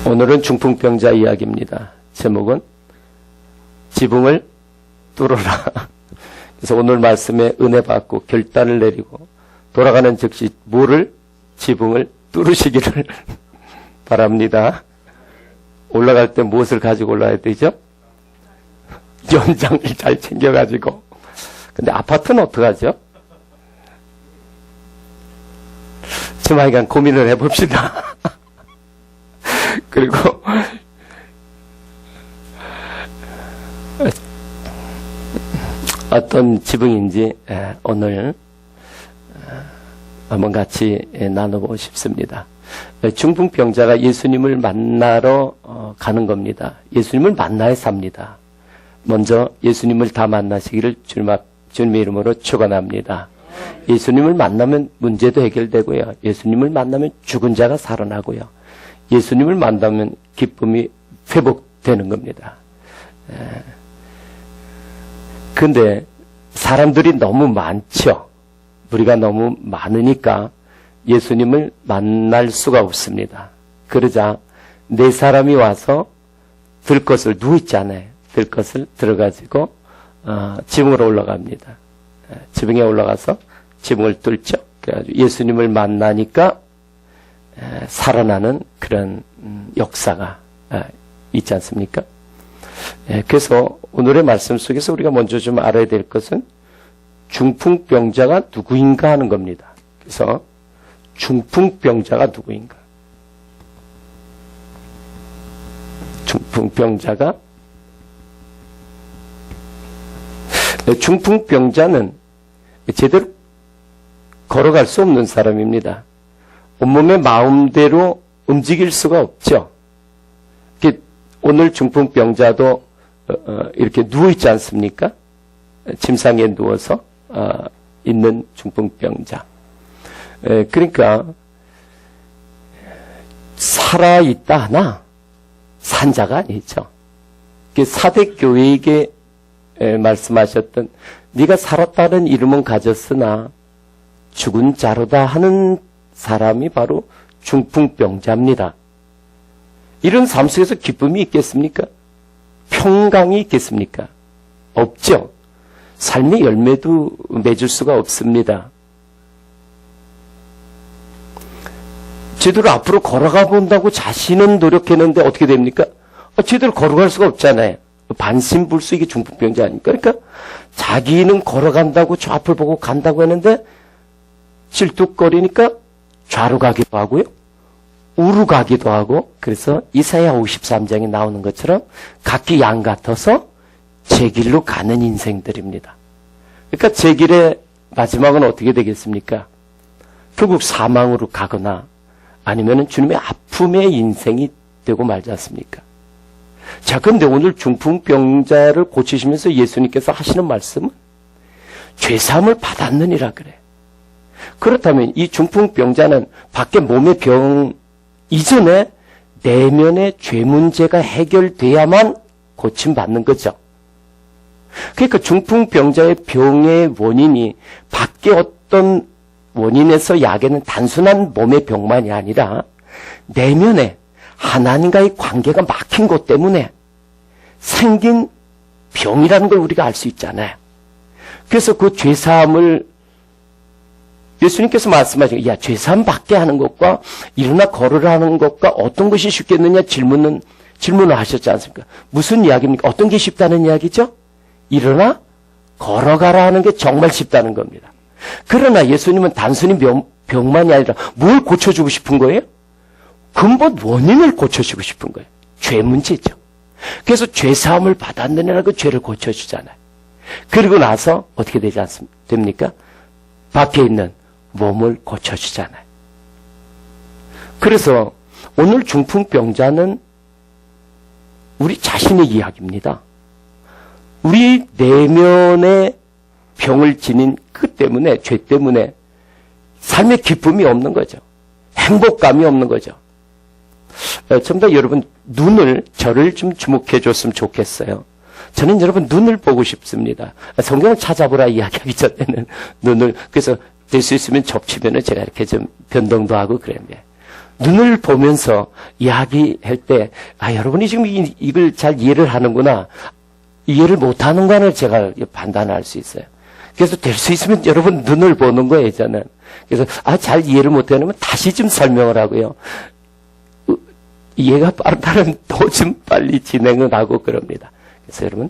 오늘은 중풍병자 이야기입니다. 제목은 지붕을 뚫어라. 그래서 오늘 말씀에 은혜 받고 결단을 내리고 돌아가는 즉시 지붕을 뚫으시기를 바랍니다. 올라갈 때 무엇을 가지고 올라야 되죠? 연장을 잘 챙겨가지고. 근데 아파트는 어떡하죠? 좀 하여간 고민을 해봅시다. 그리고 어떤 지붕인지 오늘 한번 같이 나눠보고 싶습니다. 중풍병자가 예수님을 만나러 가는 겁니다. 예수님을 만나야 삽니다. 먼저 예수님을 다 만나시기를 주님의 이름으로 축원합니다. 예수님을 만나면 문제도 해결되고요. 예수님을 만나면 죽은 자가 살아나고요. 예수님을 만나면 기쁨이 회복되는 겁니다. 근데 사람들이 너무 많죠. 우리가 너무 많으니까 예수님을 만날 수가 없습니다. 그러자 네 사람이 와서 들것을 누워있잖아요. 들것을 들어가지고 지붕으로 올라갑니다. 지붕에 올라가서 지붕을 뚫죠. 그래가지고 예수님을 만나니까 살아나는 그런 역사가 있지 않습니까? 그래서 오늘의 말씀 속에서 우리가 먼저 좀 알아야 될 것은 중풍병자가 누구인가 하는 겁니다. 그래서 중풍병자가 누구인가? 중풍병자는 제대로 걸어갈 수 없는 사람입니다. 온몸의 마음대로 움직일 수가 없죠. 오늘 중풍병자도 이렇게 누워있지 않습니까? 침상에 누워서 있는 중풍병자. 그러니까 살아있다 하나 산 자가 아니죠. 사대교회에게 말씀하셨던 네가 살았다는 이름은 가졌으나 죽은 자로다 하는 사람이 바로 중풍병자입니다. 이런 삶 속에서 기쁨이 있겠습니까? 평강이 있겠습니까? 없죠. 삶의 열매도 맺을 수가 없습니다. 제대로 앞으로 걸어가 본다고 자신은 노력했는데 어떻게 됩니까? 제대로 걸어갈 수가 없잖아요. 반신불수 이게 중풍병자 아닙니까? 그러니까 자기는 걸어간다고 저 앞을 보고 간다고 했는데 질뚝거리니까 좌로 가기도 하고요. 우로 가기도 하고, 그래서 이사야 53장에 나오는 것처럼 각기 양 같아서 제 길로 가는 인생들입니다. 그러니까 제 길의 마지막은 어떻게 되겠습니까? 결국 사망으로 가거나 아니면 주님의 아픔의 인생이 되고 말지 않습니까? 자, 그런데 오늘 중풍병자를 고치시면서 예수님께서 하시는 말씀은 죄사함을 받았느니라 그래. 그렇다면 이 중풍병자는 밖에 몸의 병 이전에 내면의 죄 문제가 해결돼야만 고침받는 거죠. 그러니까 중풍병자의 병의 원인이 밖에 어떤 원인에서 약에는 단순한 몸의 병만이 아니라 내면에 하나님과의 관계가 막힌 것 때문에 생긴 병이라는 걸 우리가 알 수 있잖아요. 그래서 그 죄사함을 예수님께서 말씀하신 야 죄사함 받게 하는 것과 일어나 걸으라 하는 것과 어떤 것이 쉽겠느냐 질문을 하셨지 않습니까? 무슨 이야기입니까? 어떤 게 쉽다는 이야기죠? 일어나 걸어가라 하는 게 정말 쉽다는 겁니다. 그러나 예수님은 단순히 병만이 아니라 뭘 고쳐주고 싶은 거예요? 근본 원인을 고쳐주고 싶은 거예요. 죄 문제죠. 그래서 죄사함을 받았느냐고 죄를 고쳐주잖아요. 그리고 나서 어떻게 되지 됩니까? 밖에 있는 몸을 고쳐주잖아요. 그래서 오늘 중풍병자는 우리 자신의 이야기입니다. 우리 내면의 병을 지닌 그 때문에, 죄 때문에 삶의 기쁨이 없는 거죠. 행복감이 없는 거죠. 전부 다 여러분 저를 좀 주목해 줬으면 좋겠어요. 저는 여러분 눈을 보고 싶습니다. 성경을 찾아보라 이야기하기 전에는 그래서 될 수 있으면 접치면은 제가 이렇게 좀 변동도 하고 그랬는데 눈을 보면서 이야기할 때, 여러분이 지금 이걸 잘 이해를 하는구나. 이해를 못하는 거는 제가 판단할 수 있어요. 그래서 될 수 있으면 여러분 눈을 보는 거예요, 저는. 그래서, 잘 이해를 못하면 다시 좀 설명을 하고요. 이해가 빠르다면 또 좀 빨리 진행을 하고 그럽니다. 그래서 여러분,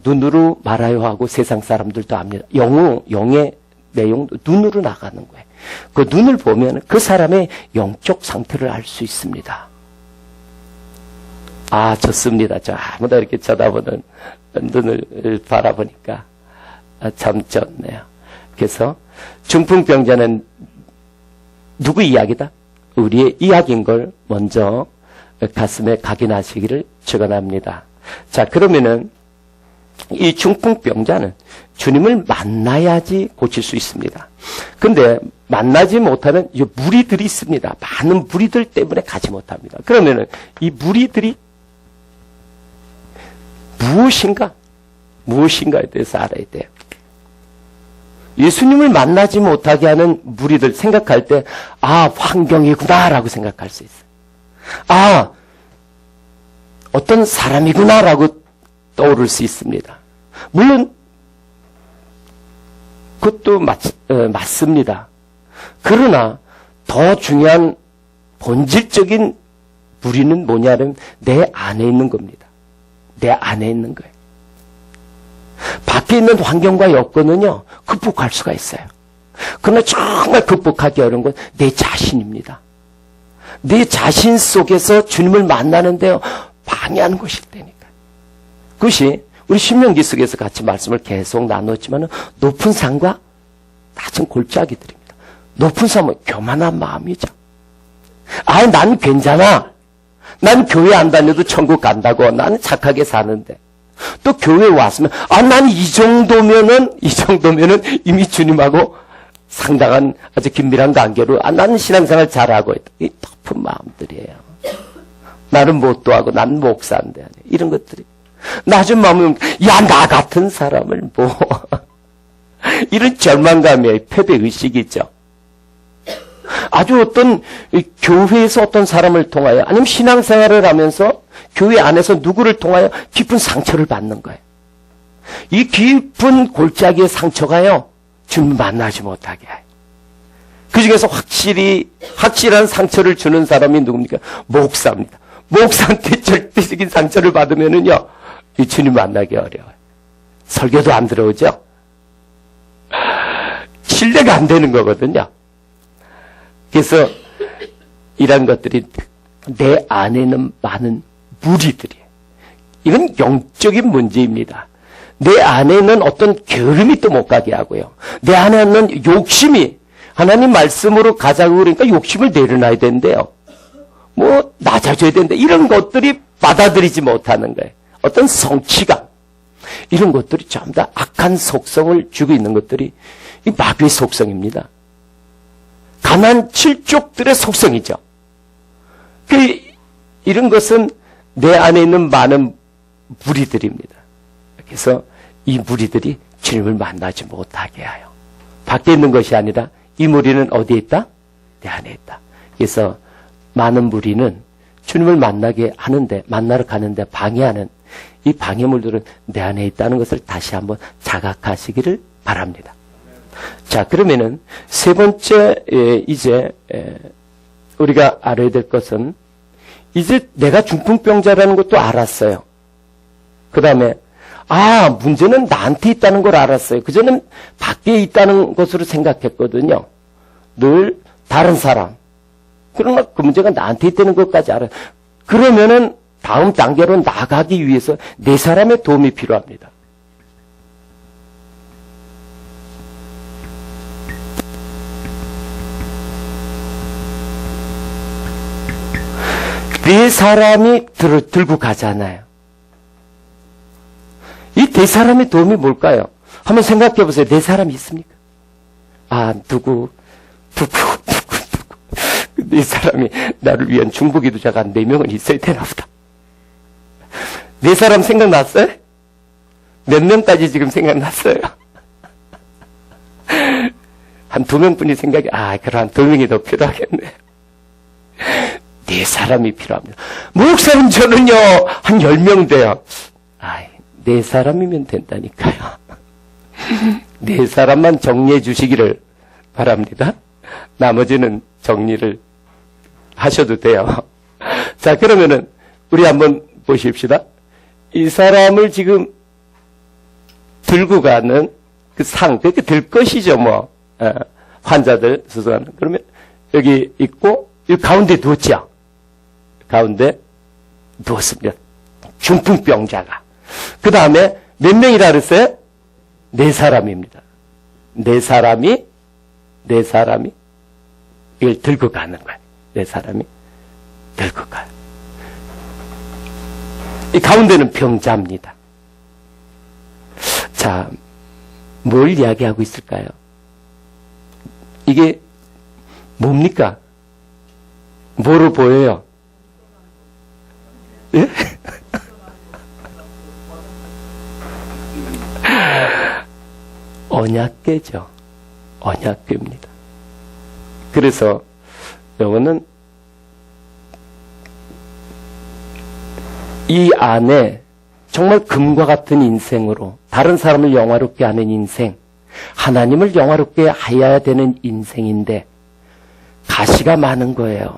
눈으로 말하여 하고 세상 사람들도 압니다. 영의 내용도 눈으로 나가는 거예요. 그 눈을 보면 그 사람의 영적 상태를 알 수 있습니다. 좋습니다. 저 아무나 이렇게 쳐다보는 눈을 바라보니까 참 좋네요. 그래서 중풍병자는 누구 이야기다? 우리의 이야기인 걸 먼저 가슴에 각인하시기를 축원합니다. 자, 그러면은 이 중풍병자는 주님을 만나야지 고칠 수 있습니다. 근데 만나지 못하는 무리들이 있습니다. 많은 무리들 때문에 가지 못합니다. 그러면은 이 무리들이 무엇인가에 대해서 알아야 돼요. 예수님을 만나지 못하게 하는 무리들 생각할 때, 환경이구나라고 생각할 수 있어요. 어떤 사람이구나라고 떠오를 수 있습니다. 물론, 그것도 맞습니다. 그러나, 더 중요한 본질적인 무리는 뭐냐면, 내 안에 있는 겁니다. 내 안에 있는 거예요. 밖에 있는 환경과 여건은요, 극복할 수가 있어요. 그러나 정말 극복하기 어려운 건 내 자신입니다. 내 자신 속에서 주님을 만나는데요, 방해하는 것일 때니까. 그것이 우리 신명기 속에서 같이 말씀을 계속 나눴지만 높은 산과 낮은 골짜기들입니다. 높은 산은 교만한 마음이죠. 난 괜찮아. 난 교회 안 다녀도 천국 간다고. 나는 착하게 사는데. 또 교회에 왔으면, 난 이 정도면은 이미 주님하고 상당한 아주 긴밀한 관계로, 나는 신앙생활 잘하고 있다. 이 높은 마음들이에요. 나는 못도 하고, 나는 목사인데. 이런 것들이. 낮은 마음은, 나 같은 사람을 이런 절망감이에요. 패배의식이죠. 아주 어떤 교회에서 어떤 사람을 통하여 아니면 신앙생활을 하면서 교회 안에서 누구를 통하여 깊은 상처를 받는 거예요. 이 깊은 골짜기의 상처가요, 주님을 만나지 못하게 해요. 그 중에서 확실한 상처를 주는 사람이 누굽니까? 목사입니다. 목사한테 절대적인 상처를 받으면은요, 이 주님 만나기 어려워요. 설교도 안 들어오죠? 신뢰가 안 되는 거거든요. 그래서 이런 것들이 내 안에는 많은 무리들이에요. 이건 영적인 문제입니다. 내 안에는 어떤 게으름이 또 못 가게 하고요. 내 안에는 욕심이 하나님 말씀으로 가자고 그러니까 욕심을 내려놔야 된대요. 낮아져야 된대. 이런 것들이 받아들이지 못하는 거예요. 어떤 성취감. 이런 것들이 전부 다 악한 속성을 주고 있는 것들이 이 마귀의 속성입니다. 가난 칠족들의 속성이죠. 이런 것은 내 안에 있는 많은 무리들입니다. 그래서 이 무리들이 주님을 만나지 못하게 하여. 밖에 있는 것이 아니라 이 무리는 어디에 있다? 내 안에 있다. 그래서 많은 무리는 주님을 만나러 가는데 방해하는 이 방해물들은 내 안에 있다는 것을 다시 한번 자각하시기를 바랍니다. 자, 그러면은 세 번째 이제 우리가 알아야 될 것은 이제 내가 중풍병자라는 것도 알았어요. 그 다음에 문제는 나한테 있다는 걸 알았어요. 그전엔 밖에 있다는 것으로 생각했거든요. 늘 다른 사람. 그러나 그 문제가 나한테 있다는 것까지 알아요. 그러면은 다음 단계로 나가기 위해서 네 사람의 도움이 필요합니다. 네 사람이 들고 가잖아요. 이 네 사람의 도움이 뭘까요? 한번 생각해 보세요. 네 사람이 있습니까? 누구. 네 사람이 나를 위한 중보기도자가 4명은 있어야 되나 보다. 네 사람 생각났어요? 몇 명까지 지금 생각났어요? 한 2명뿐이 생각이, 그럼 한 2명이 더 필요하겠네. 네 사람이 필요합니다. 목사님 저는요 한 10명 돼요. 아이, 네 사람이면 된다니까요. 네 사람만 정리해 주시기를 바랍니다. 나머지는 정리를 하셔도 돼요. 자, 그러면은 우리 한번 보십시다. 이 사람을 지금 들고 가는 그 상, 그렇게 들 것이죠, 뭐. 환자들 수술하는. 그러면 여기 있고, 이 가운데 누웠죠? 가운데 누웠습니다. 중풍병자가. 그 다음에 몇 명이라 그랬어요? 네 사람입니다. 네 사람이 이걸 들고 가는 거예요. 네 사람이 들고 가요. 이 가운데는 병자입니다. 자, 뭘 이야기하고 있을까요? 이게 뭡니까? 뭐로 보여요? 예? 언약궤죠. 언약궤입니다. 그래서 요거는 이 안에 정말 금과 같은 인생으로 다른 사람을 영화롭게 하는 인생, 하나님을 영화롭게 하여야 되는 인생인데 가시가 많은 거예요.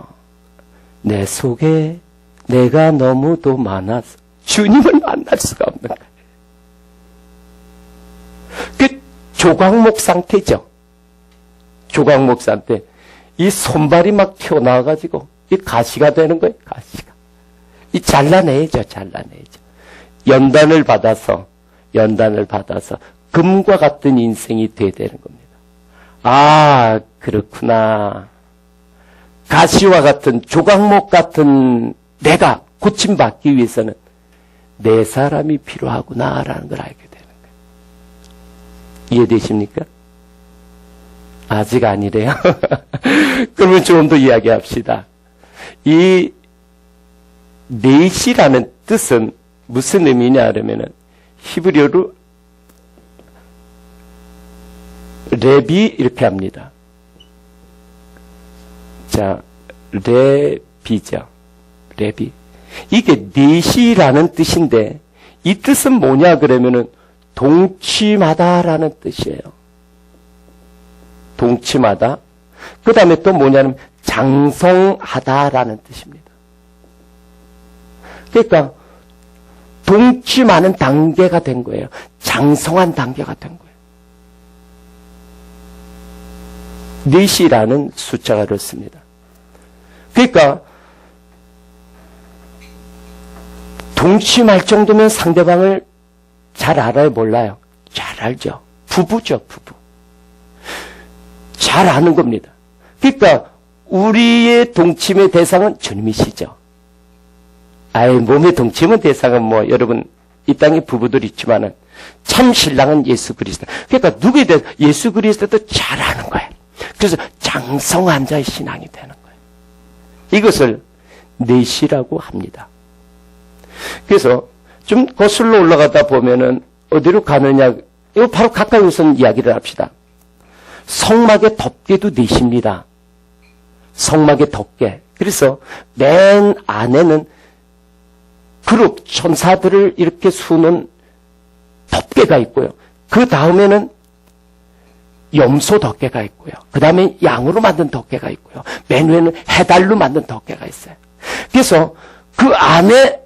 내 속에 내가 너무도 많아서 주님을 만날 수가 없는 거예요. 그 조각목 상태죠. 조각목 상태. 이 손발이 막 튀어나와가지고 이 가시가 되는 거예요. 가시가. 이 잘라내죠. 연단을 받아서 금과 같은 인생이 돼야 되는 겁니다. 아, 그렇구나. 가시와 같은 조각목 같은 내가 고침받기 위해서는 내 사람이 필요하구나라는 걸 알게 되는 거예요. 이해되십니까? 아직 아니래요. 그러면 좀 더 이야기합시다. 이 넷이라는 뜻은 무슨 의미냐 그러면은 히브리어로 레비 이렇게 합니다. 자, 레비죠. 레비. 이게 넷이라는 뜻인데 이 뜻은 뭐냐 그러면은 동침하다라는 뜻이에요. 동침하다. 그 다음에 또 뭐냐면 장성하다라는 뜻입니다. 그러니까 동침하는 단계가 된 거예요. 장성한 단계가 된 거예요. 넷이라는 숫자가 그렇습니다. 그러니까 동침할 정도면 상대방을 잘 알아요, 몰라요? 잘 알죠. 부부죠, 부부. 잘 아는 겁니다. 그러니까 우리의 동침의 대상은 주님이시죠. 아예 몸의 동침의 대상은 뭐 여러분 이 땅에 부부들 있지만은 참 신랑은 예수 그리스도. 그러니까 누구에 대해서 예수 그리스도도 잘 아는 거예요. 그래서 장성한 자의 신앙이 되는 거예요. 이것을 넷이라고 합니다. 그래서 좀 거슬러 올라가다 보면은 어디로 가느냐, 이거 바로 가까이 우선 이야기를 합시다. 성막의 덮개도 넷입니다. 성막의 덮개. 그래서 맨 안에는 그룹 천사들을 이렇게 수는 덮개가 있고요. 그 다음에는 염소 덮개가 있고요. 그 다음에 양으로 만든 덮개가 있고요. 맨 위에는 해달로 만든 덮개가 있어요. 그래서 그 안에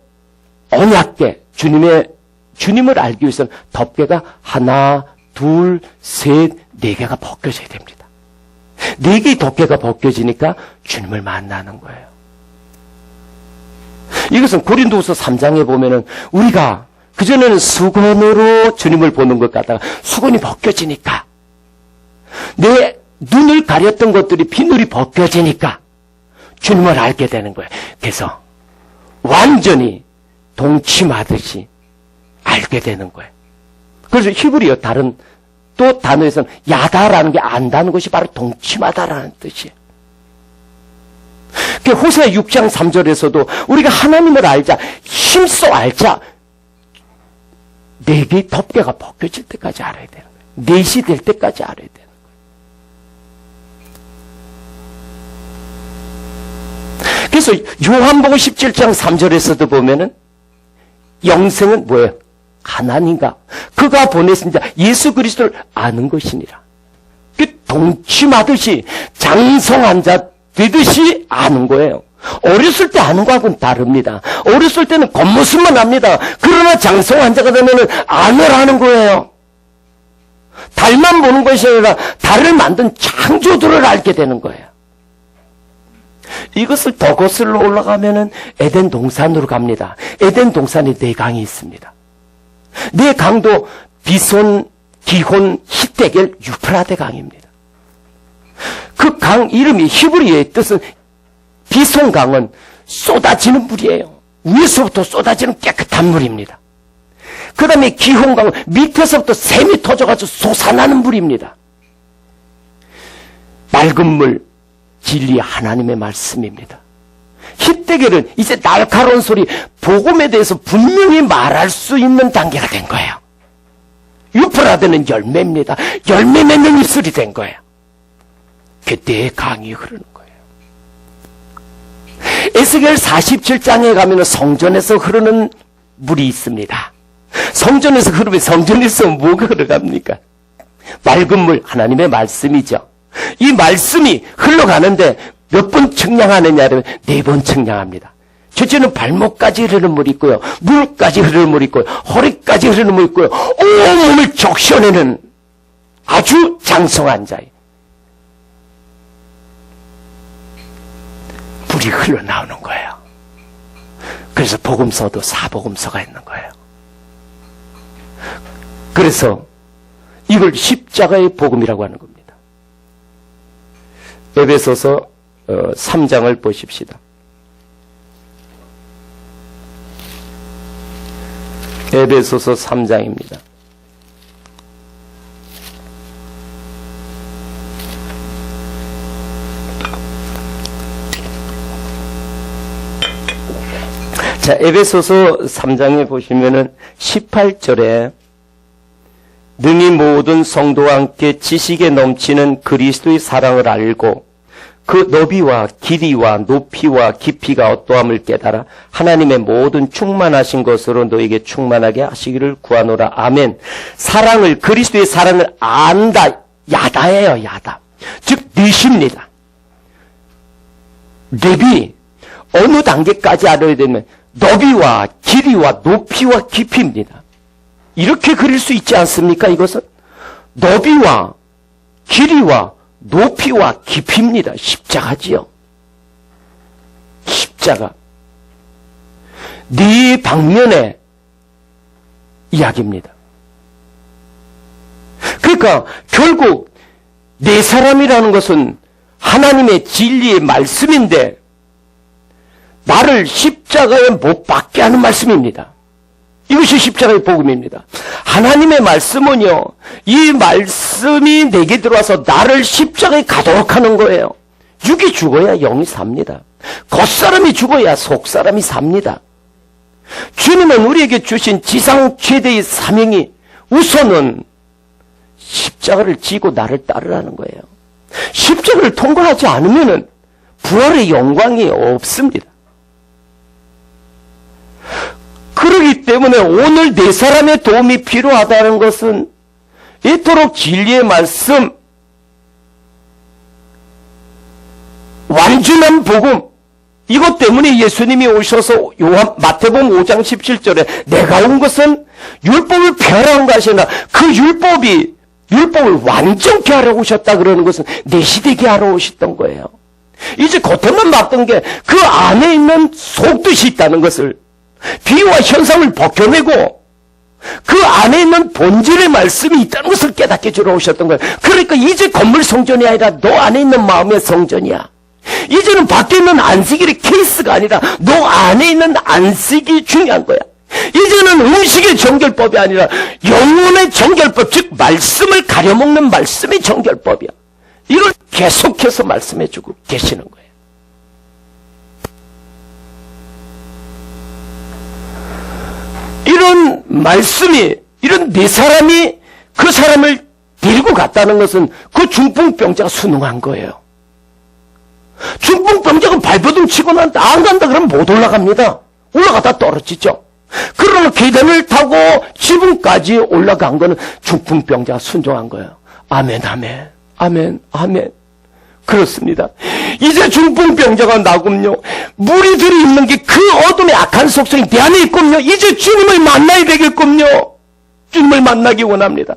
언약궤, 주님을 알기 위해서는 덮개가 하나, 둘, 셋, 네 개가 벗겨져야 됩니다. 네 개의 덮개가 벗겨지니까 주님을 만나는 거예요. 이것은 고린도후서 3장에 보면은 우리가 그전에는 수건으로 주님을 보는 것 같다가 수건이 벗겨지니까 내 눈을 가렸던 것들이 비늘이 벗겨지니까 주님을 알게 되는 거예요. 그래서 완전히 동침하듯이 알게 되는 거예요. 그래서 히브리어 다른 또 단어에서는 야다라는 게 안다는 것이 바로 동침하다라는 뜻이에요. 그 호세아 6장 3절에서도 우리가 하나님을 알자, 힘써 알자, 네 개의 덮개가 벗겨질 때까지 알아야 되는 거예요. 넷이 될 때까지 알아야 되는 그래서 요한복음 17장 3절에서도 보면은 영생은 뭐예요? 하나님과 그가 보내신 자 예수 그리스도를 아는 것이니라. 동침하듯이 장성한 자 되듯이 아는 거예요. 어렸을 때 아는 거하고는 다릅니다. 어렸을 때는 겉모습만 압니다. 그러나 장성한 자가 되면은 안을 아는 거예요. 달만 보는 것이 아니라 달을 만든 창조주를 알게 되는 거예요. 이것을 더 거슬러 올라가면은 에덴 동산으로 갑니다. 에덴 동산에 네 강이 있습니다. 네 강도 비손, 기혼, 히데겔, 유프라데 강입니다. 그 강 이름이 히브리어의 뜻은 비손 강은 쏟아지는 물이에요. 위에서부터 쏟아지는 깨끗한 물입니다. 그 다음에 기혼 강은 밑에서부터 샘이 터져가지고 솟아나는 물입니다. 맑은 물, 진리 하나님의 말씀입니다. 히데겔은 이제 날카로운 소리, 복음에 대해서 분명히 말할 수 있는 단계가 된 거예요. 유프라데는 열매입니다. 열매 맺는 입술이 된 거예요. 그때의 강이 흐르는 거예요. 에스겔 47장에 가면 성전에서 흐르는 물이 있습니다. 성전에서 흐르면 성전에서 뭐가 흐르갑니까? 맑은 물, 하나님의 말씀이죠. 이 말씀이 흘러가는데 몇 번 측량하느냐면 4번 측량합니다. 첫째는 발목까지 흐르는 물이 있고요. 무릎까지 흐르는 물이 있고요. 허리까지 흐르는 물이 있고요. 온몸을 적셔내는 아주 장성한 자예요. 물이 흘러나오는 거예요. 그래서 복음서도 사복음서가 있는 거예요. 그래서 이걸 십자가의 복음이라고 하는 겁니다. 에베소서 3장을 보십시다. 에베소서 3장입니다. 자, 에베소서 3장에 보시면은 18절에 능히 모든 성도와 함께 지식에 넘치는 그리스도의 사랑을 알고 그 너비와 길이와 높이와 깊이가 어떠함을 깨달아 하나님의 모든 충만하신 것으로 너에게 충만하게 하시기를 구하노라. 아멘. 사랑을, 그리스도의 사랑을 안다. 야다예요, 야다. 즉 뇌십니다. 뇌비 어느 단계까지 알아야 되면 너비와 길이와 높이와 깊이입니다. 이렇게 그릴 수 있지 않습니까? 이것은 너비와 길이와 높이와 깊이입니다. 십자가지요. 십자가. 네 방면의 이야기입니다. 그러니까 결국 네 사람이라는 것은 하나님의 진리의 말씀인데 나를 십자가에 못 박게 하는 말씀입니다. 이것이 십자가의 복음입니다. 하나님의 말씀은요, 이 말씀이 내게 들어와서 나를 십자가에 가도록 하는 거예요. 육이 죽어야 영이 삽니다. 겉사람이 죽어야 속사람이 삽니다. 주님은 우리에게 주신 지상 최대의 사명이 우선은 십자가를 지고 나를 따르라는 거예요. 십자가를 통과하지 않으면 부활의 영광이 없습니다. 그렇기 때문에 오늘 네 사람의 도움이 필요하다는 것은 이토록 진리의 말씀, 완전한 복음, 이것 때문에 예수님이 오셔서 마태복음 5장 17절에 내가 온 것은 율법을 폐하라는 것이 아니라 그 율법을 완전케 하러 오셨다 그러는 것은 내 시대게 하러 오셨던 거예요. 이제 겉에만 봤던 게 그 안에 있는 속뜻이 있다는 것을, 비유와 현상을 벗겨내고 그 안에 있는 본질의 말씀이 있다는 것을 깨닫게 주러 오셨던 거예요. 그러니까 이제 건물 성전이 아니라 너 안에 있는 마음의 성전이야. 이제는 밖에 있는 안식일의 케이스가 아니라 너 안에 있는 안식이 중요한 거야. 이제는 음식의 정결법이 아니라 영혼의 정결법, 즉 말씀을 가려먹는 말씀의 정결법이야. 이걸 계속해서 말씀해주고 계시는 거예요. 이런 말씀이, 이런 네 사람이 그 사람을 데리고 갔다는 것은 그 중풍병자가 순응한 거예요. 중풍병자가 발버둥 치고 난다 안 간다 그러면 못 올라갑니다. 올라가다 떨어지죠. 그러나 계단을 타고 지붕까지 올라간 거는 중풍병자가 순종한 거예요. 아멘, 아멘, 아멘, 아멘. 그렇습니다. 이제 중풍병자가 나군요. 무리들이 있는 게 그 어둠의 악한 속성이 내 안에 있군요. 이제 주님을 만나야 되겠군요. 주님을 만나기 원합니다.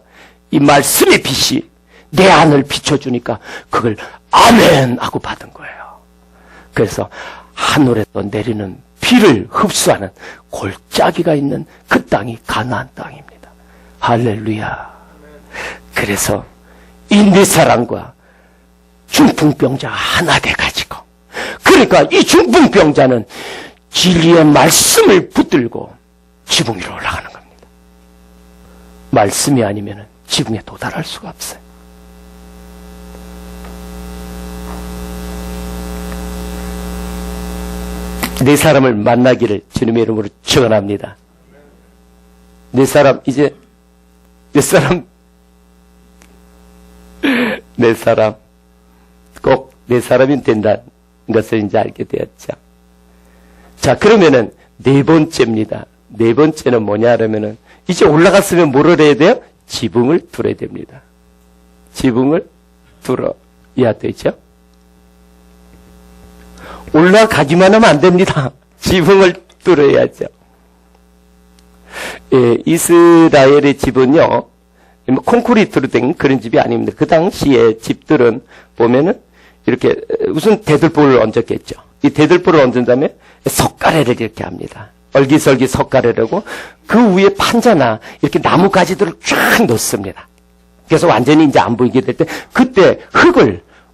이 말씀의 빛이 내 안을 비춰주니까 그걸 아멘 하고 받은 거예요. 그래서 하늘에서 내리는 비를 흡수하는 골짜기가 있는 그 땅이 가나안 땅입니다. 할렐루야. 그래서 이 네 사람과 중풍병자가 하나 돼가지고, 그러니까 이 중풍병자는 진리의 말씀을 붙들고 지붕 위로 올라가는 겁니다. 말씀이 아니면 지붕에 도달할 수가 없어요. 네 사람을 만나기를 주님의 이름으로 축원합니다. 네 사람 이제 네 사람 꼭 네 사람이 된다는 것을 이제 알게 되었죠. 자, 그러면은 네 번째입니다. 네 번째는 뭐냐 그러면은 이제 올라갔으면 뭐를 해야 돼요? 지붕을 뚫어야 됩니다. 지붕을 뚫어야 되죠. 올라가기만 하면 안 됩니다. 지붕을 뚫어야죠. 예, 이스라엘의 집은요, 콘크리트로 된 그런 집이 아닙니다. 그 당시에 집들은 보면은 이렇게 우선 대들보를 얹었겠죠. 이 대들보를 얹은 다음에 석가래를 이렇게 합니다. 얼기설기 석가래라고 그 위에 판자나 이렇게 나무 가지들을 쫙 놓습니다. 그래서 완전히 이제 안 보이게 될 때 그때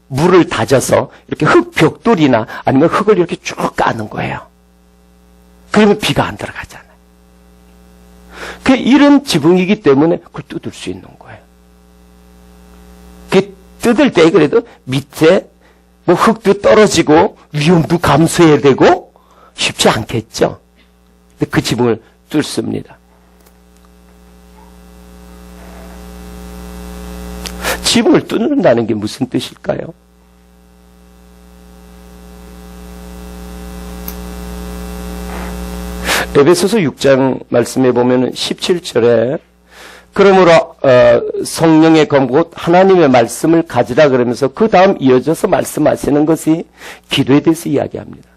물을 다져서 이렇게 흙 벽돌이나 아니면 흙을 이렇게 쭉 까는 거예요. 그러면 비가 안 들어가잖아요. 그 이런 지붕이기 때문에 그걸 뜯을 수 있는 거예요. 그 뜯을 때 그래도 밑에 뭐 흙도 떨어지고 위험도 감수해야 되고 쉽지 않겠죠. 근데 그 지붕을 뚫습니다. 지붕을 뚫는다는 게 무슨 뜻일까요? 에베소서 6장 말씀에 보면 17절에 그러므로 성령의 검고 하나님의 말씀을 가지라 그러면서 그 다음 이어져서 말씀하시는 것이 기도에 대해서 이야기합니다.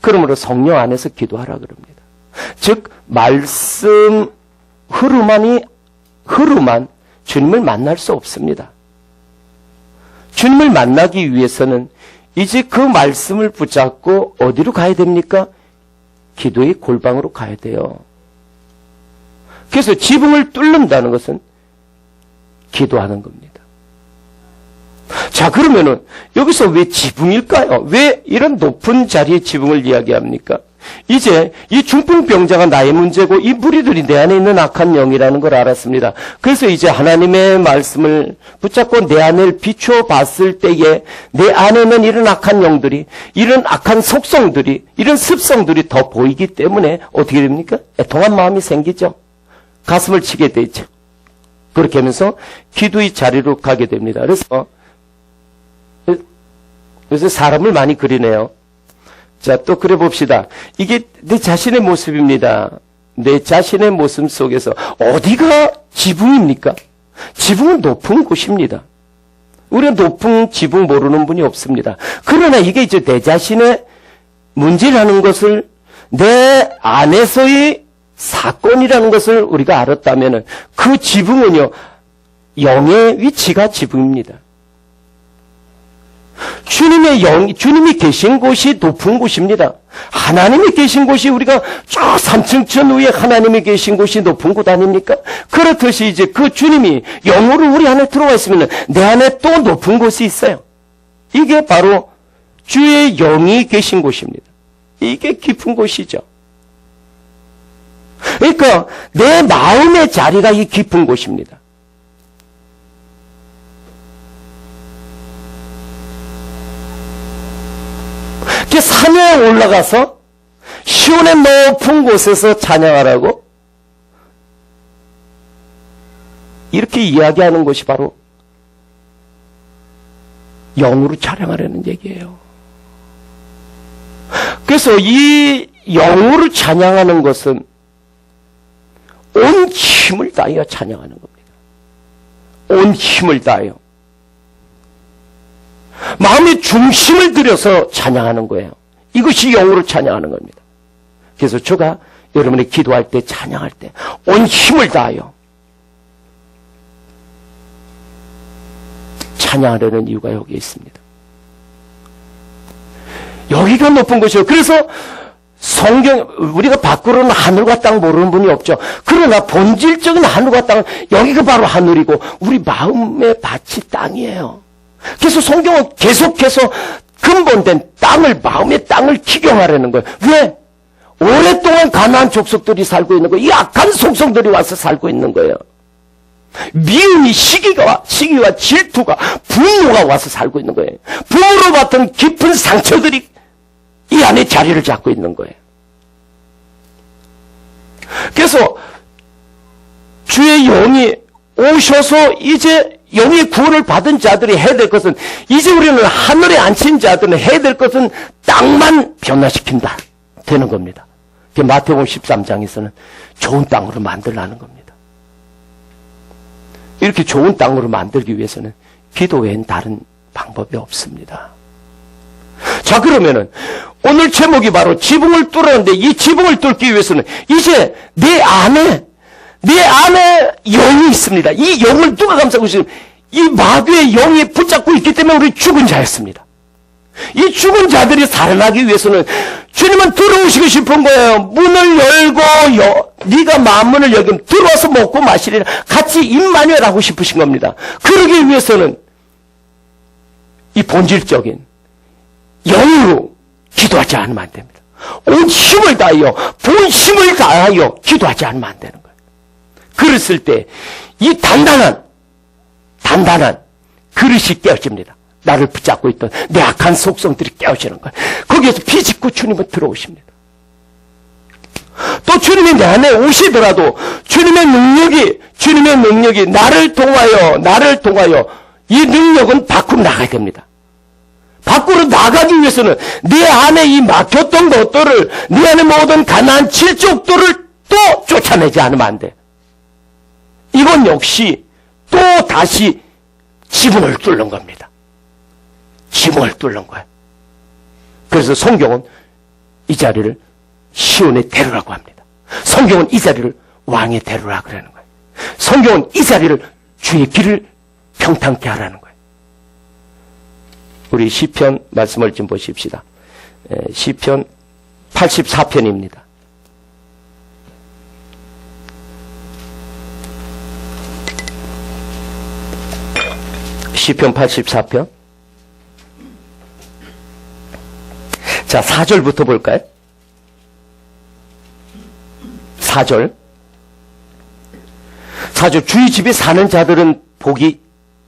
그러므로 성령 안에서 기도하라 그럽니다. 즉 말씀 흐름만 주님을 만날 수 없습니다. 주님을 만나기 위해서는 이제 그 말씀을 붙잡고 어디로 가야 됩니까? 기도의 골방으로 가야 돼요. 그래서 지붕을 뚫는다는 것은 기도하는 겁니다. 자, 그러면은 여기서 왜 지붕일까요? 왜 이런 높은 자리의 지붕을 이야기합니까? 이제 이 중풍병자가 나의 문제고 이 무리들이 내 안에 있는 악한 영이라는 걸 알았습니다. 그래서 이제 하나님의 말씀을 붙잡고 내 안을 비추어 봤을 때에 내 안에는 이런 악한 영들이, 이런 악한 속성들이, 이런 습성들이 더 보이기 때문에 어떻게 됩니까? 애통한 마음이 생기죠. 가슴을 치게 되죠. 그렇게 하면서 기도의 자리로 가게 됩니다. 그래서 사람을 많이 그리네요. 자, 또 그래 봅시다. 이게 내 자신의 모습입니다. 내 자신의 모습 속에서 어디가 지붕입니까? 지붕은 높은 곳입니다. 우리가 높은 지붕 모르는 분이 없습니다. 그러나 이게 이제 내 자신의 문제라는 것을 내 안에서의 사건이라는 것을 우리가 알았다면 그 지붕은요, 영의 위치가 지붕입니다. 주님이 계신 곳이 높은 곳입니다. 하나님이 계신 곳이 우리가 저 3층천 위에 하나님이 계신 곳이 높은 곳 아닙니까? 그렇듯이 이제 그 주님이 영으로 우리 안에 들어와 있으면 내 안에 또 높은 곳이 있어요. 이게 바로 주의 영이 계신 곳입니다. 이게 깊은 곳이죠. 그러니까 내 마음의 자리가 이 깊은 곳입니다. 산에 올라가서 시온의 높은 곳에서 찬양하라고 이렇게 이야기하는 것이 바로 영으로 찬양하라는 얘기예요. 그래서 이 영으로 찬양하는 것은 온 힘을 다하여 찬양하는 겁니다. 온 힘을 다하여. 마음의 중심을 들여서 찬양하는 거예요. 이것이 영으로 찬양하는 겁니다. 그래서 제가 여러분이 기도할 때, 찬양할 때 온 힘을 다하여 찬양하려는 이유가 여기에 있습니다. 여기가 높은 것이요. 그래서 성경, 우리가 밖으로는 하늘과 땅 모르는 분이 없죠. 그러나 본질적인 하늘과 땅은 여기가 바로 하늘이고 우리 마음의 밭이 땅이에요. 그래서 성경은 계속해서 근본된 땅을, 마음의 땅을 기경하려는 거예요. 왜? 오랫동안 가나안 족속들이 살고 있는 거예요. 이 악한 속성들이 와서 살고 있는 거예요. 미움이, 시기와 질투가, 분노가 와서 살고 있는 거예요. 부모로 봤던 깊은 상처들이 이 안에 자리를 잡고 있는 거예요. 그래서 주의 영이 오셔서 이제 영의 구원을 받은 자들이 해야 될 것은, 이제 우리는 하늘에 앉힌 자들은 해야 될 것은 땅만 변화시킨다 되는 겁니다. 마태복음 13장에서는 좋은 땅으로 만들라는 겁니다. 이렇게 좋은 땅으로 만들기 위해서는 기도 외엔 다른 방법이 없습니다. 자, 그러면은 오늘 제목이 바로 지붕을 뚫었는데, 이 지붕을 뚫기 위해서는 이제 내 안에 영이 있습니다. 이 영을 누가 감싸고 있어요? 이 마귀의 영이 붙잡고 있기 때문에 우리 죽은 자였습니다. 이 죽은 자들이 살아나기 위해서는 주님은 들어오시고 싶은 거예요. 문을 열고 네가 만문을 열기면 들어와서 먹고 마시리라. 같이 임마누엘 하고 싶으신 겁니다. 그러기 위해서는 이 본질적인 영으로 기도하지 않으면 안 됩니다. 온 힘을 다하여, 본심을 다하여 기도하지 않으면 안 되는 거예요. 그랬을 때 이 단단한 그릇이 깨어집니다. 나를 붙잡고 있던 내 악한 속성들이 깨어지는 거예요. 거기에서 비집고 주님은 들어오십니다. 또 주님이 내 안에 오시더라도 주님의 능력이 나를 통하여 이 능력은 밖으로 나가야 됩니다. 밖으로 나가기 위해서는 내 안에 이 막혔던 것들을, 내 안에 모든 가난한 질적들을 또 쫓아내지 않으면 안 돼. 이건 역시 또 다시 지붕을 뚫는 겁니다. 지붕을 뚫는 거예요. 그래서 성경은 이 자리를 시온의 대로라고 합니다. 성경은 이 자리를 왕의 대로라고 그러는 거예요. 성경은 이 자리를 주의 길을 평탄케 하라는 거예요. 우리 시편 말씀을 좀 보십시다. 시편 84편입니다. 시편 84편. 자, 4절부터 볼까요? 4절. 주의 집에 사는 자들은 복이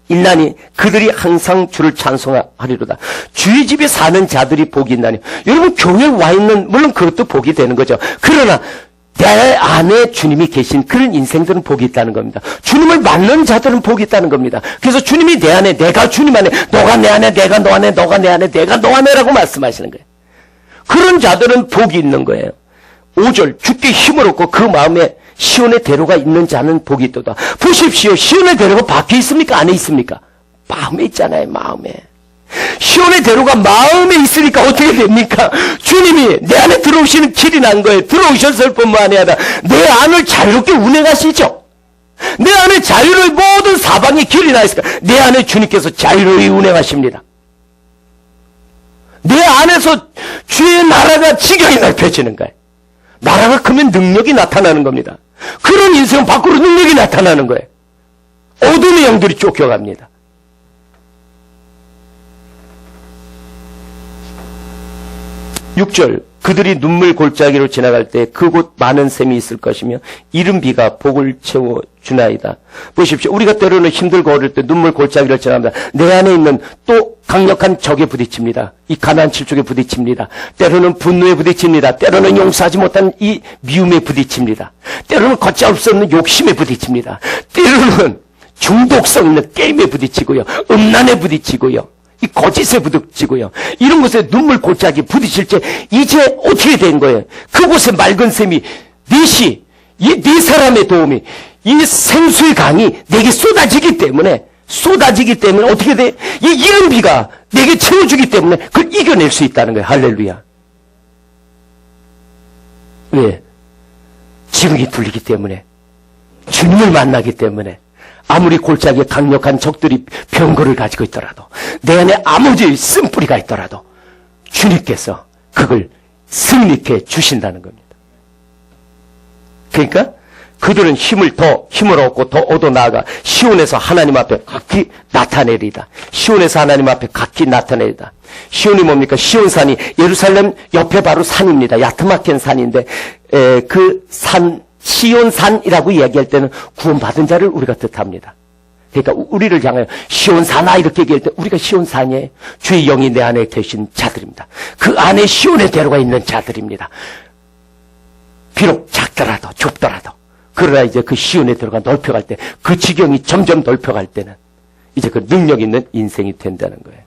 있나니 그들이 항상 주를 찬송하리로다. 주의 집에 사는 자들이 복이 있나니. 여러분, 교회에 와 있는, 물론 그것도 복이 되는 거죠. 그러나 내 안에 주님이 계신 그런 인생들은 복이 있다는 겁니다. 주님을 만난 자들은 복이 있다는 겁니다. 그래서 주님이 내 안에, 내가 주님 안에, 너가 내 안에, 내가 너 안에, 너가 내 안에, 내가 너 안에라고 말씀하시는 거예요. 그런 자들은 복이 있는 거예요. 5절, 주께 힘을 얻고 그 마음에 시온의 대로가 있는 자는 복이 있도다. 보십시오. 시온의 대로가 밖에 있습니까? 안에 있습니까? 마음에 있잖아요. 마음에. 시온의 대로가 마음에 있으니까 어떻게 됩니까? 주님이 내 안에 들어오시는 길이 난 거예요. 들어오셨을 뿐만 아니라 내 안을 자유롭게 운행하시죠. 내 안에 자유로이 모든 사방에 길이 나 있으니까 내 안에 주님께서 자유로이 운행하십니다. 내 안에서 주의 나라가 지경이 넓혀지는 거예요. 나라가 크면 능력이 나타나는 겁니다. 그런 인생은 밖으로 능력이 나타나는 거예요. 어둠의 영들이 쫓겨갑니다. 6절, 그들이 눈물 골짜기로 지나갈 때 그곳 많은 샘이 있을 것이며 이른 비가 복을 채워주나이다. 보십시오. 우리가 때로는 힘들고 어릴 때 눈물 골짜기를 지나갑니다. 내 안에 있는 또 강력한 적에 부딪힙니다. 이 가난한 칠족에 부딪힙니다. 때로는 분노에 부딪힙니다. 때로는 용서하지 못한 이 미움에 부딪힙니다. 때로는 걷잡을 수 없는 욕심에 부딪힙니다. 때로는 중독성 있는 게임에 부딪히고요. 음란에 부딪히고요. 이 거짓에 부딪히고요. 이런 곳에 눈물 골짜기 부딪힐 때 이제 어떻게 된 거예요? 그곳에 맑은 샘이 넷이 이 네 사람의 도움이 이 생수의 강이 내게 쏟아지기 때문에 어떻게 돼? 이 이른 비가 내게 채워주기 때문에 그걸 이겨낼 수 있다는 거예요. 할렐루야. 왜? 지붕이 뚫리기 때문에, 주님을 만나기 때문에, 아무리 골짜기에 강력한 적들이 병거를 가지고 있더라도, 내 안에 아무리 쓴뿌리가 있더라도 주님께서 그걸 승리케 주신다는 겁니다. 그러니까 그들은 힘을 얻고 더 얻어 나아가 시온에서 하나님 앞에 각기 나타내리다. 시온에서 하나님 앞에 각기 나타내리다. 시온이 뭡니까? 시온산이 예루살렘 옆에 바로 산입니다. 야트마켄 산인데 그 산, 시온산이라고 이야기할 때는 구원받은 자를 우리가 뜻합니다. 그러니까 우리를 향하여 시온산아 이렇게 얘기할 때 우리가 시온산이에요. 주의 영이 내 안에 계신 자들입니다. 그 안에 시온에 들어가 있는 자들입니다. 비록 작더라도 좁더라도 그러나 이제 그 시온에 들어가 넓혀갈 때 그 지경이 점점 넓혀갈 때는 이제 그 능력 있는 인생이 된다는 거예요.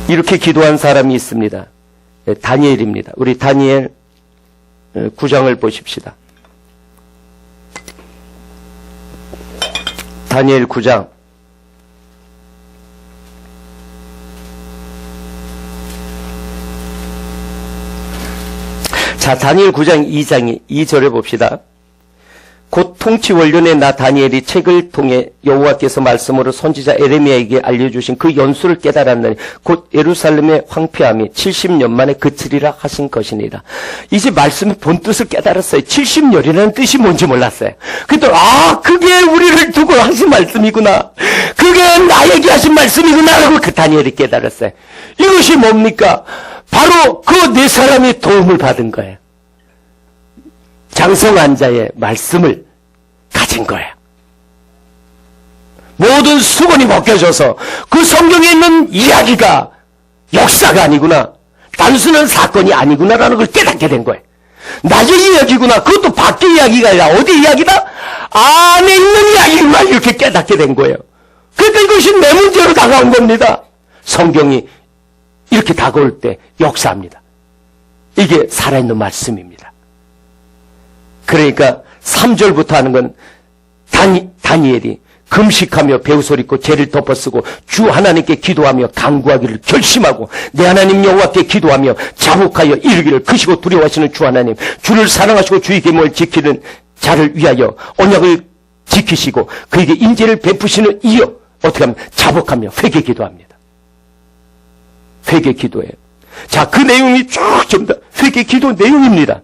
이렇게 기도한 사람이 있습니다. 다니엘입니다. 우리 다니엘 9장을 보십시다. 다니엘 9장. 자, 다니엘 9장 2절에 봅시다. 곧 통치 원년에 나 다니엘이 책을 통해 여호와께서 말씀으로 선지자 에레미야에게 알려주신 그 연수를 깨달았느니 곧 예루살렘의 황폐함이 70년 만에 그치리라 하신 것이니라. 이제 말씀의 본뜻을 깨달았어요. 70년이라는 뜻이 뭔지 몰랐어요. 그랬더니 그게 우리를 두고 하신 말씀이구나. 그게 나에게 하신 말씀이구나 라고 그 다니엘이 깨달았어요. 이것이 뭡니까? 바로 그 네 사람이 도움을 받은 거예요. 장성한 자의 말씀을 가진 거예요. 모든 수건이 벗겨져서 그 성경에 있는 이야기가 역사가 아니구나, 단순한 사건이 아니구나라는 걸 깨닫게 된 거예요. 나의 이야기구나. 그것도 밖의 이야기가 아니라 어디 이야기다? 안에 있는 이야기구나. 이렇게 깨닫게 된 거예요. 그러니까 이것이 내 문제로 다가온 겁니다. 성경이 이렇게 다가올 때 역사합니다. 이게 살아있는 말씀입니다. 그러니까 3절부터 하는 건 다니엘이 금식하며 배우소리 있고 죄를 덮어쓰고 주 하나님께 기도하며 간구하기를 결심하고 내 하나님 여호와께 기도하며 자복하여 이르기를 크시고 두려워하시는 주 하나님, 주를 사랑하시고 주의 계명을 지키는 자를 위하여 언약을 지키시고 그에게 인재를 베푸시는 이여 어떻게 하면 자복하며 회개 기도합니다. 회개 기도예요. 자, 그 내용이 쭉 전부 다 회개 기도 내용입니다.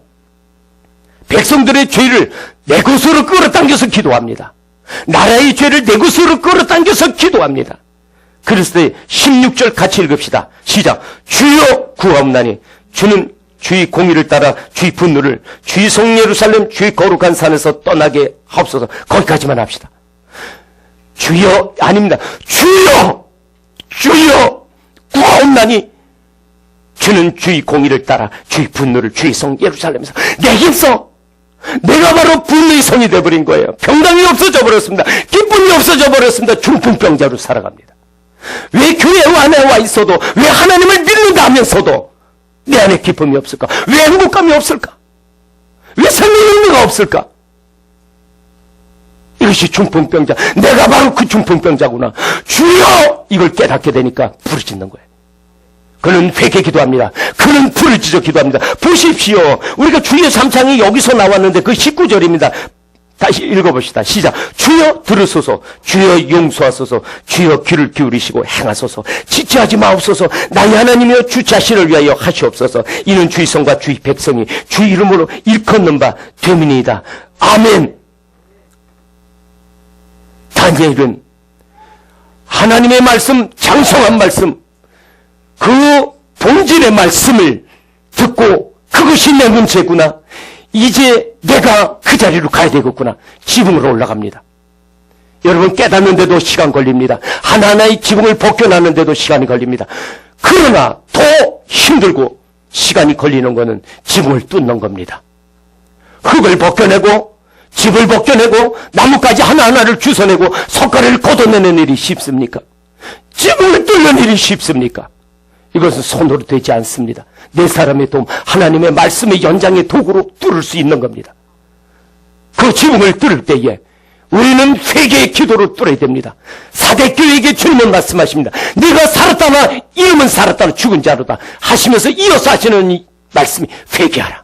백성들의 죄를 내 것으로 끌어당겨서 기도합니다. 나라의 죄를 내 것으로 끌어당겨서 기도합니다. 그래서 16절 같이 읽읍시다. 시작. 주여 구하옵나니 주는 주의 공의를 따라 주의 분노를 주의 성 예루살렘 주의 거룩한 산에서 떠나게 하옵소서. 거기까지만 합시다. 주여 아닙니다. 주여 구하옵나니 주는 주의 공의를 따라 주의 분노를 주의 성 예루살렘에서 내게서 내가 바로 분노의 성이 되어버린 거예요. 평강이 없어져 버렸습니다. 기쁨이 없어져 버렸습니다. 중풍병자로 살아갑니다. 왜 교회 안에 와 있어도, 왜 하나님을 믿는다 하면서도 내 안에 기쁨이 없을까? 왜 행복감이 없을까? 왜 생명의 의미가 없을까? 이것이 중풍병자. 내가 바로 그 중풍병자구나. 주여! 이걸 깨닫게 되니까 부르짖는 거예요. 그는 회개 기도합니다. 그는 부르짖어 기도합니다. 보십시오. 우리가 주의 3장이 여기서 나왔는데 그 19절입니다. 다시 읽어봅시다. 시작. 주여 들으소서. 주여 용서하소서. 주여 귀를 기울이시고 행하소서. 지체하지 마옵소서. 나의 하나님이여 주 자신을 위하여 하시옵소서. 이는 주의 성과 주의 백성이 주의 이름으로 일컫는 바 되민이다. 아멘. 다니엘은 하나님의 말씀, 장성한 말씀, 그 본질의 말씀을 듣고 그것이 내 문제구나. 이제 내가 그 자리로 가야 되겠구나. 지붕으로 올라갑니다. 여러분 깨닫는데도 시간 걸립니다. 하나하나의 지붕을 벗겨나는데도 시간이 걸립니다. 그러나 더 힘들고 시간이 걸리는 것은 지붕을 뚫는 겁니다. 흙을 벗겨내고 집을 벗겨내고 나뭇가지 하나하나를 주워내고 석가래를 걷어내는 일이 쉽습니까? 지붕을 뚫는 일이 쉽습니까? 이것은 손으로 되지 않습니다. 네 사람의 도움, 하나님의 말씀의 연장의 도구로 뚫을 수 있는 겁니다. 그 지붕을 뚫을 때에 우리는 회개의 기도로 뚫어야 됩니다. 사대교회에게 주님은 말씀하십니다. 네가 살았다나 이름은 살았다나 죽은 자로다 하시면서 이어서 하시는 이 말씀이 회개하라.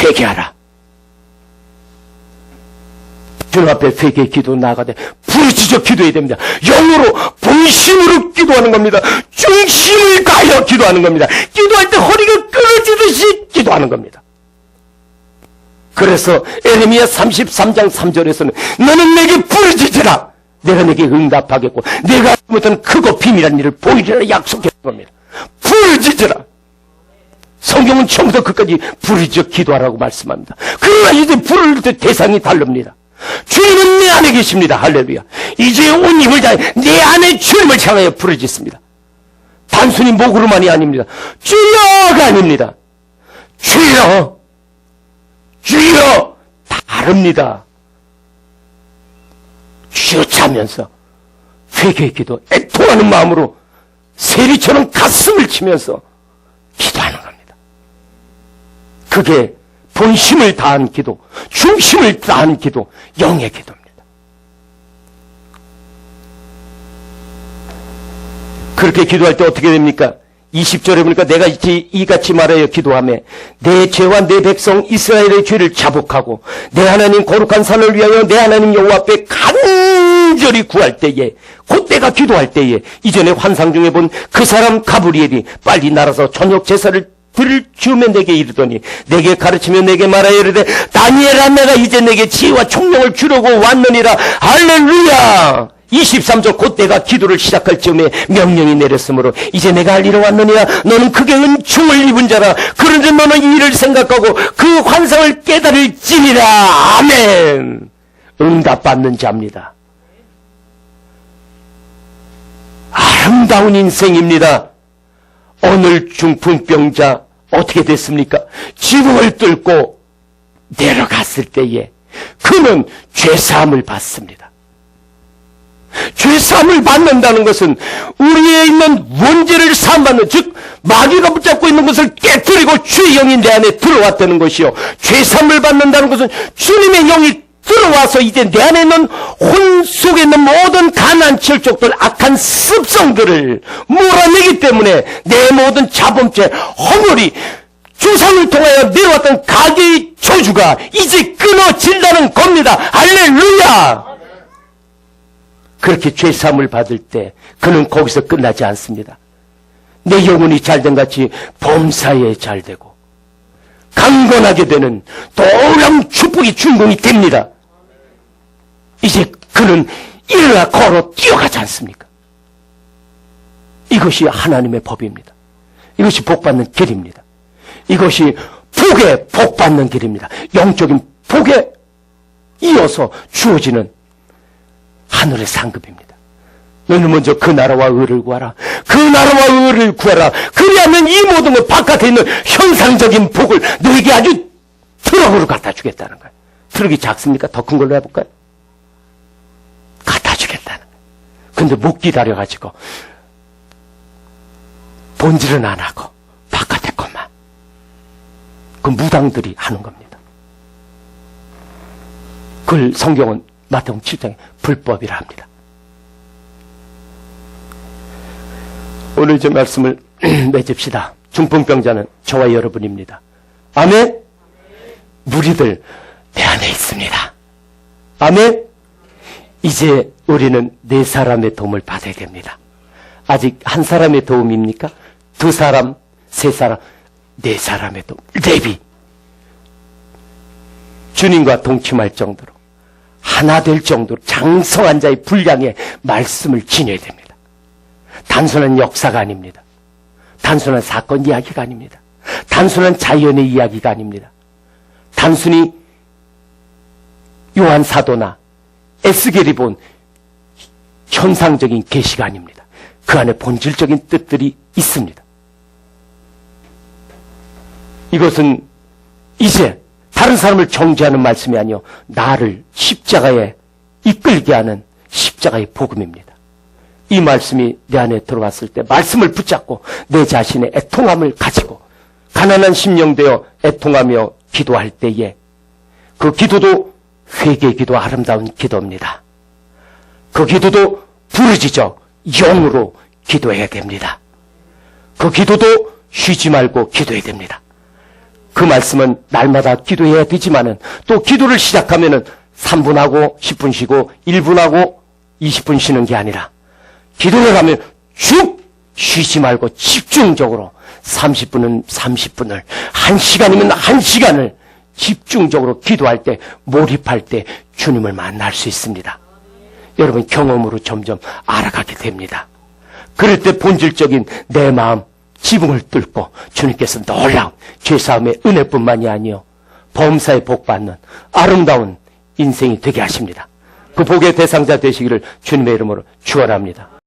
회개하라. 주님 앞에 회개의 기도 나아가되 부르짖어 기도해야 됩니다. 영으로 본심으로 기도하는 겁니다. 중심을 다하여 기도하는 겁니다. 기도할 때 허리가 끊어지듯이 기도하는 겁니다. 그래서 에레미야 33장 3절에서는 너는 내게 부르짖으라. 내가 내게 응답하겠고 내가 못한 크고 비밀한 일을 보이리라 약속했던 겁니다. 부르짖으라. 성경은 처음부터 끝까지 부르짖어 기도하라고 말씀합니다. 그러나 이제 부를 때 대상이 다릅니다. 주님은 내 안에 계십니다. 할렐루야. 이제 온 힘을 다해 내 안에 주님을 향하여 부르짖습니다. 단순히 목으로만이 아닙니다. 주여가 아닙니다. 주여, 주여, 다릅니다. 주여 차면서 회개의 기도, 애통하는 마음으로 세리처럼 가슴을 치면서 기도하는 겁니다. 그게 본심을 다한 기도, 중심을 다한 기도, 영의 기도입니다. 그렇게 기도할 때 어떻게 됩니까? 20절에 보니까 내가 이같이 말하여 기도하며 내 죄와 내 백성 이스라엘의 죄를 자복하고 내 하나님 거룩한 산을 위하여 내 하나님 여호와 앞에 간절히 구할 때에, 그때가 기도할 때에 이전에 환상 중에 본 그 사람 가브리엘이 빨리 날아서 저녁 제사를 들을 즈음에 내게 이르더니 내게 가르치며 내게 말하여 이르되 다니엘아 내가 이제 내게 지혜와 총명을 주려고 왔느니라. 할렐루야. 23절 그때가 기도를 시작할 즈음에 명령이 내렸으므로 이제 내가 알리러 왔느니라. 너는 크게 은총을 입은 자라. 그런데 너는 이 일을 생각하고 그 환상을 깨달을지니라. 아멘. 응답받는 자입니다. 아름다운 인생입니다. 오늘 중풍병자 어떻게 됐습니까? 지붕을 뚫고 내려갔을 때에 그는 죄사함을 받습니다. 죄사함을 받는다는 것은 우리에 있는 원죄를 사함받는, 즉 마귀가 붙잡고 있는 것을 깨뜨리고 주의 영이 내 안에 들어왔다는 것이요, 죄사함을 받는다는 것은 주님의 영이 들어와서 이제 내 안에 있는 혼 속에 있는 모든 가난 질족들, 악한 습성들을 몰아내기 때문에 내 모든 자범죄, 허물이 조상을 통하여 내려왔던 가계의 저주가 이제 끊어진다는 겁니다. 할렐루야. 그렇게 죄사함을 받을 때 그는 거기서 끝나지 않습니다. 내 영혼이 잘된 같이 범사에 잘되고 강건하게 되는 놀라운 축복의 주인공이 됩니다. 이제 그는 일어나 걸어 뛰어가지 않습니까? 이것이 하나님의 법입니다. 이것이 복받는 길입니다. 이것이 복에 복받는 길입니다. 영적인 복에 이어서 주어지는 하늘의 상급입니다. 너는 먼저 그 나라와 의를 구하라. 그 나라와 의를 구하라. 그리하면 이 모든 것 바깥에 있는 현상적인 복을 너에게 아주 트럭으로 갖다 주겠다는 거예요. 트럭이 작습니까? 더 큰 걸로 해볼까요? 갖다 주겠다는 거예요. 근데 못 기다려가지고 본질은 안 하고 바깥에 것만, 그 무당들이 하는 겁니다. 그걸 성경은 마태복음 7장에 불법이라 합니다. 오늘 저 말씀을 맺읍시다. 중풍병자는 저와 여러분입니다. 아멘? 무리들 내 안에 있습니다. 아멘? 이제 우리는 네 사람의 도움을 받아야 됩니다. 아직 한 사람의 도움입니까? 두 사람, 세 사람, 네 사람의 도움. 레위. 주님과 동침할 정도로, 하나 될 정도로 장성한 자의 분량의 말씀을 지녀야 됩니다. 단순한 역사가 아닙니다. 단순한 사건 이야기가 아닙니다. 단순한 자연의 이야기가 아닙니다. 단순히 요한 사도나 에스겔이 본 현상적인 계시가 아닙니다. 그 안에 본질적인 뜻들이 있습니다. 이것은 이제 다른 사람을 정죄하는 말씀이 아니요 나를 십자가에 이끌게 하는 십자가의 복음입니다. 이 말씀이 내 안에 들어왔을 때 말씀을 붙잡고 내 자신의 애통함을 가지고 가난한 심령 되어 애통하며 기도할 때에 그 기도도 회개 기도, 아름다운 기도입니다. 그 기도도 부르짖어 영으로 기도해야 됩니다. 그 기도도 쉬지 말고 기도해야 됩니다. 그 말씀은 날마다 기도해야 되지만은 또 기도를 시작하면은 3분 하고 10분 쉬고 1분 하고 20분 쉬는 게 아니라 기도를 하면 쭉 쉬지 말고 집중적으로 30분은 30분을 1시간이면 1시간을 집중적으로 기도할 때 몰입할 때 주님을 만날 수 있습니다. 여러분 경험으로 점점 알아가게 됩니다. 그럴 때 본질적인 내 마음 지붕을 뚫고 주님께서 놀라운 죄사함의 은혜뿐만이 아니요 범사에 복받는 아름다운 인생이 되게 하십니다. 그 복의 대상자 되시기를 주님의 이름으로 축원합니다.